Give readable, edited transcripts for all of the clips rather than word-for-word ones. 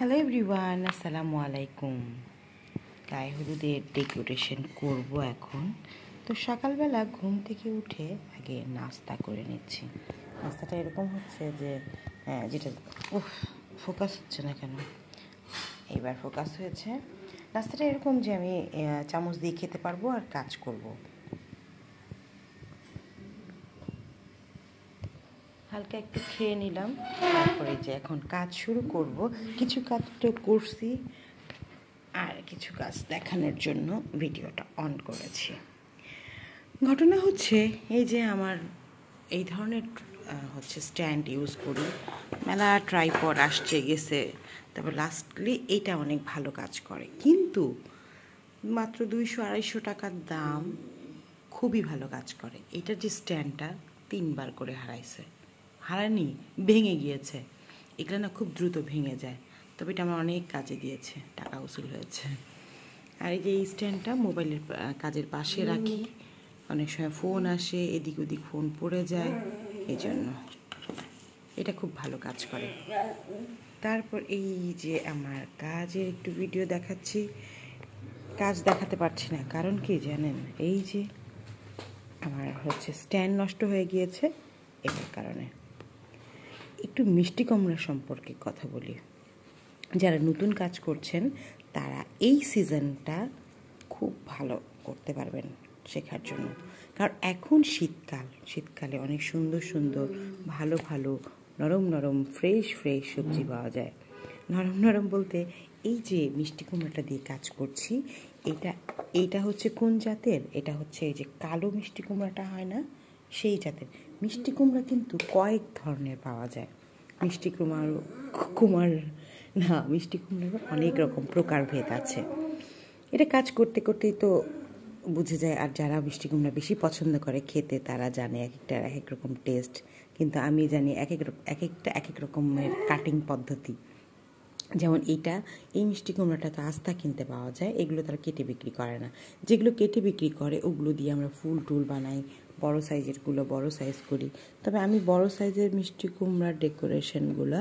Hello everyone, আসসালামু আলাইকুম। গায়ে হলুদের ডেকোরেশন করব এখন। তো সকালবেলা ঘুম থেকে উঠে আগে নাস্তা করে নিচ্ছি। নাস্তাটা এরকম হচ্ছে যে যেটা ফোকাস হচ্ছে না কেন, এইবার ফোকাস হয়েছে। নাস্তাটা এরকম যে আমি চামচ দিয়ে খেতে পারবো আর কাজ করব। হালকা একটু খেয়ে নিলাম, তারপরে যে এখন কাজ শুরু করব। কিছু কাজ তো করছি, আর কিছু কাজ দেখানোর জন্য ভিডিওটা অন করেছি। ঘটনা হচ্ছে এই যে আমার এই ধরনের হচ্ছে স্ট্যান্ড ইউজ করি, মেলা ট্রাইপড আসছে গেছে, তারপর লাস্টলি এইটা অনেক ভালো কাজ করে, কিন্তু মাত্র 200-250 টাকার দাম, খুবই ভালো কাজ করে। এটার যে স্ট্যান্ডটা 3বার করে হারায়নি, ভেঙে গিয়েছে। এগুলো না খুব দ্রুত ভেঙে যায়, তবে এটা আমার অনেক কাজে দিয়েছে, টাকা উসুল হয়েছে। আর এই যে এই স্ট্যান্ডটা মোবাইলের কাজের পাশে রাখি, অনেক সময় ফোন আসে, এদিক ওদিক ফোন পড়ে যায়, এই জন্য এটা খুব ভালো কাজ করে। তারপর এই যে আমার কাজের একটু ভিডিও দেখাচ্ছি। কাজ দেখাতে পারছি না, কারণ কি জানেন, এই যে আমার হচ্ছে স্ট্যান্ড নষ্ট হয়ে গিয়েছে, এটার কারণে। একটু মিষ্টি কুমড়া সম্পর্কে কথা বলি। যারা নতুন কাজ করছেন তারা এই সিজনটা খুব ভালো করতে পারবেন শেখার জন্য, কারণ এখন শীতকালে অনেক সুন্দর সুন্দর ভালো ভালো নরম নরম ফ্রেশ সবজি পাওয়া যায়। নরম নরম বলতে এই যে মিষ্টি কুমড়াটা দিয়ে কাজ করছি, এইটা হচ্ছে কোন জাতের? এটা হচ্ছে এই যে কালো মিষ্টি কুমড়াটা হয় না, সেই জাতের মিষ্টি কুমড়া। কিন্তু কয়েক ধরনের পাওয়া যায়। মিষ্টি কুমড়ারও অনেক রকম প্রকারভেদ আছে। এটা কাজ করতে করতেই তো বুঝে যায়। আর যারা মিষ্টি কুমড়া বেশি পছন্দ করে খেতে, তারা জানে এক একটার এক এক রকম টেস্ট। কিন্তু আমি জানি এক এক রকমের কাটিং পদ্ধতি। যেমন এই মিষ্টি কুমড়াটা তো আস্তা কিনতে পাওয়া যায়, এগুলো তারা কেটে বিক্রি করে না। যেগুলো কেটে বিক্রি করে ওগুলো দিয়ে আমরা ফুল টুল বানাই, বড় সাইজেরগুলো বড় সাইজ করি। তবে আমি বড় সাইজের মিষ্টি কুমড়ার ডেকোরেশনগুলো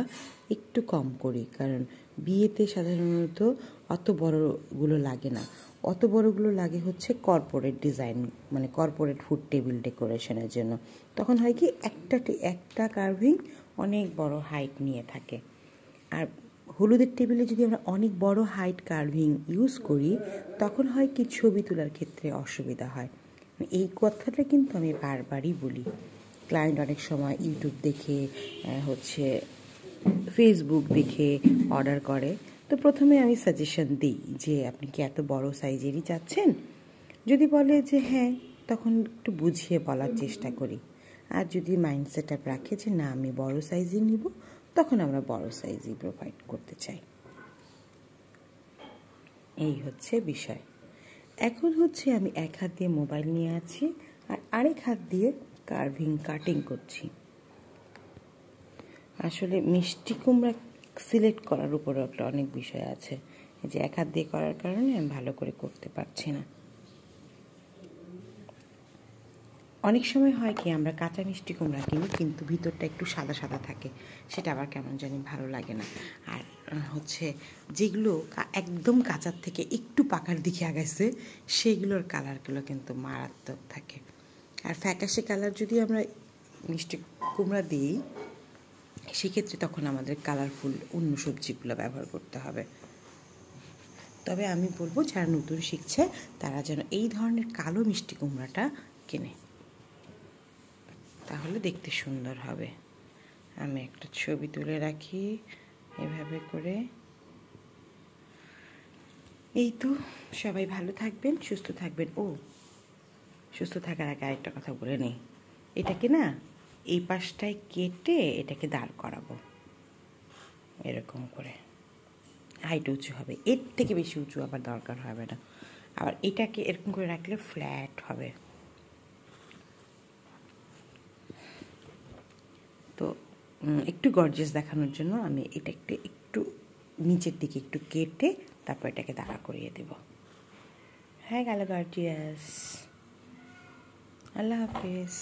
একটু কম করি, কারণ বিয়েতে সাধারণত অত বড়গুলো লাগে না। অত বড়গুলো লাগে হচ্ছে কর্পোরেট ডিজাইন, মানে কর্পোরেট ফুড টেবিল ডেকোরেশনের জন্য। তখন হয় কি, একটা কার্ভিং অনেক বড় হাইট নিয়ে থাকে। আর হলুদের টেবিলে যদি আমরা অনেক বড় হাইট কার্ভিং ইউজ করি, তখন হয় কি, ছবি তোলার ক্ষেত্রে অসুবিধা হয়। এই কথাটা কিন্তু আমি বারবারই বলি। ক্লায়েন্ট অনেক সময় ইউটিউব দেখে হচ্ছে ফেসবুক দেখে অর্ডার করে। তো প্রথমে আমি সাজেশন দিই যে আপনি কি এত বড় সাইজেরই চাচ্ছেন? যদি বলে যে হ্যাঁ, তখন একটু বুঝিয়ে বলার চেষ্টা করি। আর যদি মাইন্ড সেট আপ রাখে যে না, আমি বড় সাইজই নিব, তখন আমরা বড় সাইজই প্রোভাইড করতে চাই। এই হচ্ছে বিষয়। এখন হচ্ছে আমি এক হাত দিয়ে মোবাইল নিয়ে আছি, আর আরেক হাত দিয়ে কাটিং করছি। আসলে মিষ্টি কুমড়া সিলেক্ট করার উপরে একটা অনেক বিষয় আছে, যে এক হাত দিয়ে করার কারণে আমি ভালো করে করতে পারছি না। অনেক সময় হয় কি, আমরা কাঁচা মিষ্টি কুমড়া কিনি, কিন্তু ভিতরটা একটু সাদা সাদা থাকে, সেটা আবার কেমন জানি ভালো লাগে না। আর হচ্ছে যেগুলো একদম কাঁচার থেকে একটু পাকার দিকে আগাইছে, সেইগুলোর কালারগুলো কিন্তু মারাত্মক থাকে। আর ফ্যাকাশে কালার যদি আমরা মিষ্টি কুমড়া দিই, সেক্ষেত্রে তখন আমাদের কালারফুল অন্য সবজিগুলো ব্যবহার করতে হবে। তবে আমি বলবো, যারা নতুন শিখছে তারা যেন এই ধরনের কালো মিষ্টি কুমড়াটা কেনে, তাহলে দেখতে সুন্দর হবে। আমি একটা ছবি তুলে রাখি এভাবে করে। এই তো, সবাই ভালো থাকবেন, সুস্থ থাকবেন। সুস্থ থাকার আগে আরেকটা কথা বলে নেই, এটাকে না এই পাশটায় কেটে এটাকে দাঁড় করাবো এরকম করে। হাইট উঁচু হবে, এর থেকে বেশি উঁচু আবার দরকার হবে না। আবার এটাকে এরকম করে রাখলে ফ্ল্যাট হবে। তো একটু গর্জিয়াস দেখানোর জন্য আমি এটা একটু নিচের দিকে একটু কেটে তারপর এটাকে দাঁড়া করিয়ে দেব। হ্যাঁ, গেল গর্জিয়াস। আল্লাহ হাফেজ।